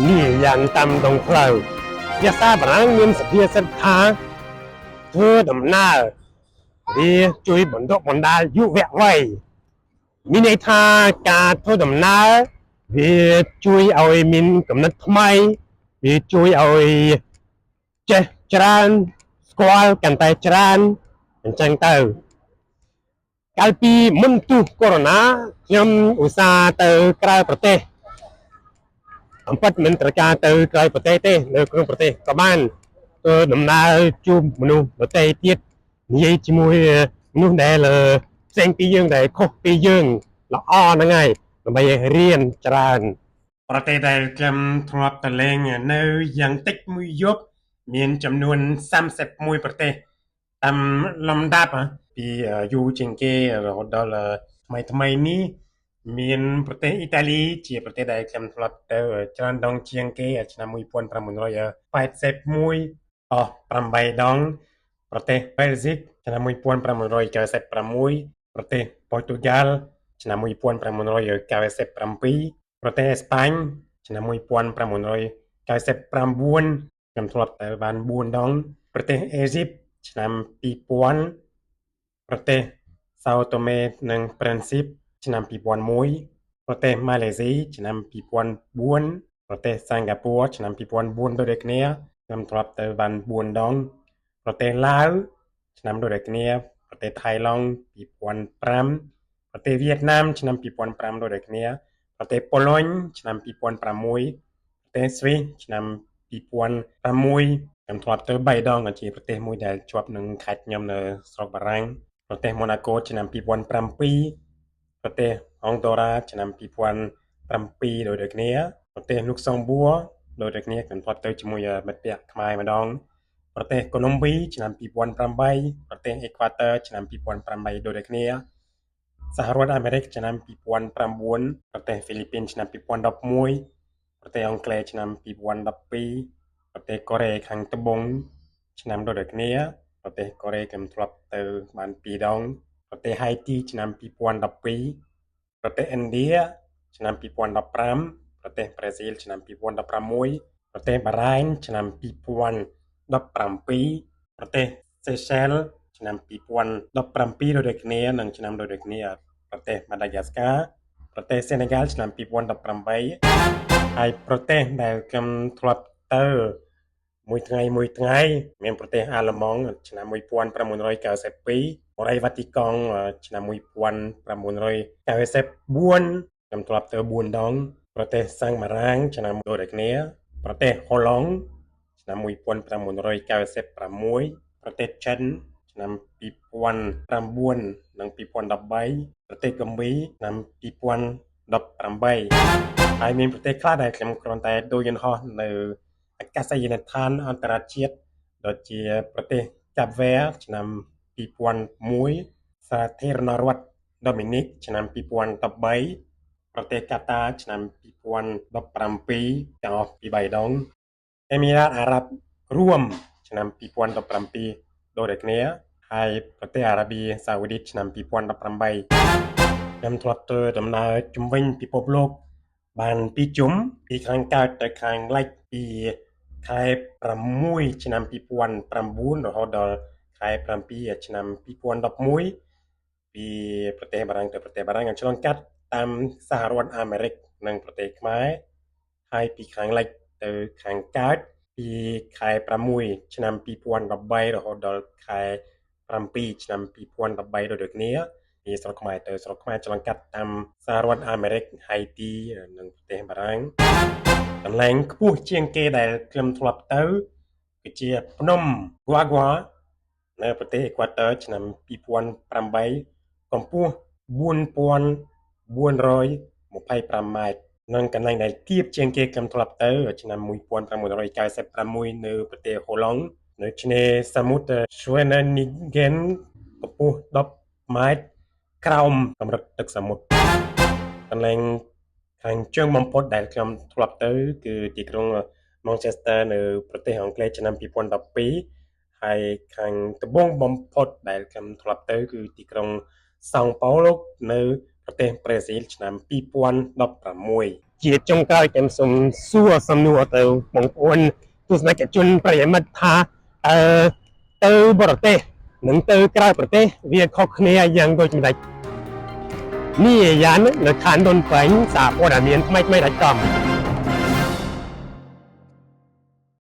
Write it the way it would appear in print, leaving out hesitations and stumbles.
นี่อย่างตำตรงเพลายาซาบรังเงินสเปียสัทธาเธอดำหน้าดีจุยบนโตบนดายุแวะไว้มีในทางการเธอดำหน้าดีจุยเอาไอ้มินกับนัดทำไมดีจุยเอาไอ้เจจรานสควอลกันแต่จรานเป็นจังเตอร์กาลปีมุนตุโคโรนาខ្ញុំឧស្សាហ៍ទៅក្រៅប្រទេសអំពិតមិនត្រូវការទៅក្រៅប្រទេសទេនៅក្នុងប្រទេសក៏បានទៅដំណើរជួបមនុស្សប្រទេសទៀតនិយាយជាមួយមនុស្សដែលផ្សេងពីយើងដែលខុសពីយើងល្អហ្នឹងហើយដើម្បីរៀនច្រើនប្រទេសដែលខ្ញុំធ្លាប់ទៅលេងនៅយ៉ាងតិចមួយយប់មានចំនួន31ប្រទេសតាមលំដាប់ពីយូរជាងគេរហូតដល់ថ្មីនេះមានប្រទេសអ៊ីតាលីជាប្រទេសដែលខ្ញុំធ្លាប់ទៅច្រើនដងជាងគេឆ្នាំ1981អស់8ដងប្រទេសបែលហ្សិកឆ្នាំ1996ប្រទេសប៉ូទុយហ្គាល់ឆ្នាំ1997ប្រទេសអេស្ប៉ាញឆ្នាំ1999ខ្ញុំធ្លាប់ទៅបាន4ដងប្រទេសអេស៊ីបឆ្នាំ2000ប្រទេសសាអូតូមេនិងព្រិនស៊ីបឆ្នាំ2001ប្រទេសម៉ាឡេស៊ីឆ្នាំ2004ប្រទេសសិង្ហបុរីឆ្នាំ2004ដូចគ្នាខ្ញុំធ្លាប់ទៅបាន4ដងប្រទេសឡាវឆ្នាំដូចគ្នាប្រទេសថៃឡង់2005ប្រទេសវៀតណាមឆ្នាំ2005ដូចគ្នាប្រទេសប៉ូឡូញឆ្នាំ2006ប្រទេសស្វីសឆ្នាំ2006ខ្ញុំធ្លាប់ទៅ3ដងជាប្រទេសមួយដែលជាប់នឹងខេត្តខ្ញុំនៅស្រុកបារាំងប្រទេសម៉ូណាកូឆ្នាំ2007ប្រទេសហុងដូរ៉ាឆ្នាំ2007ដូចគ្នាប្រទេសលុកសំបួរដូចគ្នាខ្ញុំធ្លាប់ទៅជាមួយមិត្តភក្តិខ្មែរម្ដងប្រទេសកូឡុំប៊ីឆ្នាំ2008ប្រទេសអេក្វាទ័រឆ្នាំ2008ដូចគ្នាសហរដ្ឋអាមេរិកឆ្នាំ2009ប្រទេសហ្វីលីពីនឆ្នាំ2011ប្រទេសអង់គ្លេសឆ្នាំ2012ប្រទេសកូរ៉េខាងត្បូងឆ្នាំដូចគ្នាប្រទេសកូរ៉េខ្ញុំធ្លាប់ទៅបាន2ដងប្រទេសហៃទីឆ្នាំ2012ប្រទេសឥណ្ឌាឆ្នាំ2015ប្រទេសប្រេស៊ីលឆ្នាំ2016ប្រទេសបារ៉ែនឆ្នាំ2017ប្រទេសសេសែលឆ្នាំ2017ដូចគ្នានិងឆ្នាំដូចគ្នាប្រទេសម៉ាដាហ្គាស្កាប្រទេសសេនេហ្គាល់ឆ្នាំ2018ហើយប្រទេសដែលខ្ញុំធ្លាប់ទៅមួយថ្ងៃមានប្រទេសអាល្លឺម៉ង់ឆ្នាំ1992បូរីវ៉ាទីកង់ឆ្នាំ1994ខ្ញុំធ្លាប់ទៅ4ដងប្រទេសសាំងម៉ារាងឆ្នាំដូចគ្នាប្រទេសហូឡង់ឆ្នាំ1996ប្រទេសចិនឆ្នាំ2009និង2013ប្រទេសកុំប៊ីឆ្នាំ2018ហើយមានប្រទេសខ្លះដែលខ្ញុំគ្រាន់តែដូរយន្តហោះនៅអាកាសយានដ្ឋានអន្តរជាតិដូចជាប្រទេសកាបវែឆ្នាំ2001សាធារណរដ្ឋដូមីនីកឆ្នាំ2013ប្រទេសកាតាឆ្នាំ2017ទាំងអស់ពី3ដងអេមីរ៉ាតអារ៉ាប់រួមឆ្នាំ2017ដូចគ្នាហើយប្រទេសអារ៉ាប៊ីសាអូឌីតឆ្នាំ2018ខ្ញុំធ្លាប់ទៅដំណើរជំវិញពិភពលោកបាន2ជុំពីខាងកើតទៅខាងលិចពីខែ6ឆ្នាំ2009រហូតដល់ខែ7ឆ្នាំ2011ពីប្រទេសបារាំងទៅប្រទេសបារាំងឆ្លងកាត់តាមសហរដ្ឋអាមេរិកនិងប្រទេសខ្មែរហើយពីខាងលិចទៅខាងកើតពីខែ6ឆ្នាំ2013រហូតដល់ខែ7ឆ្នាំ2013ដូចគ្នាពីស្រុកខ្មែរទៅស្រុកខ្មែរឆ្លងកាត់តាមសហរដ្ឋអាមេរិកហៃទីនិងប្រទេសបារាំងកន្លែងខ្ពស់ជាងគេដែលខ្ញុំធ្លាប់ទៅគឺជាភ្នំហ្គាហ្គានៅប្រទេសអេក្វាទ័រឆ្នាំ2008កម្ពស់4425ម៉ែត្រនិងកន្លែងដែលទាបជាងគេខ្ញុំធ្លាប់ទៅឆ្នាំ1996នៅប្រទេសហូឡង់នៅឆ្នេរសមុទ្រ Schweinenigen កម្ពស់10ម៉ែត្រក្រោមកម្រិតទឹកសមុទ្រកន្លែងខាងជើងបំផុតដែលខ្ញុំធ្លាប់ទៅគឺទីក្រុង Manchester នៅប្រទេសអង់គ្លេសឆ្នាំ2012ហើយខាងត្បូងបំផុតដែលខ្ញុំធ្លាប់ទៅគឺទីក្រុង Sao Paulo នៅប្រទេសប្រេស៊ីលឆ្នាំ2016 ជាចុងក្រោយខ្ញុំសូមសួរសំណួរទៅបងប្អូនទស្សនិកជនប្រិយមិត្តថាទៅបរទេសនិងទៅក្រៅប្រទេសវាខុសគ្នាយ៉ាងដូចម្ដេចនេះយ៉ាងនៅខាងដុនពេញសារព័ត៌មានថ្មីៗដាច់កំ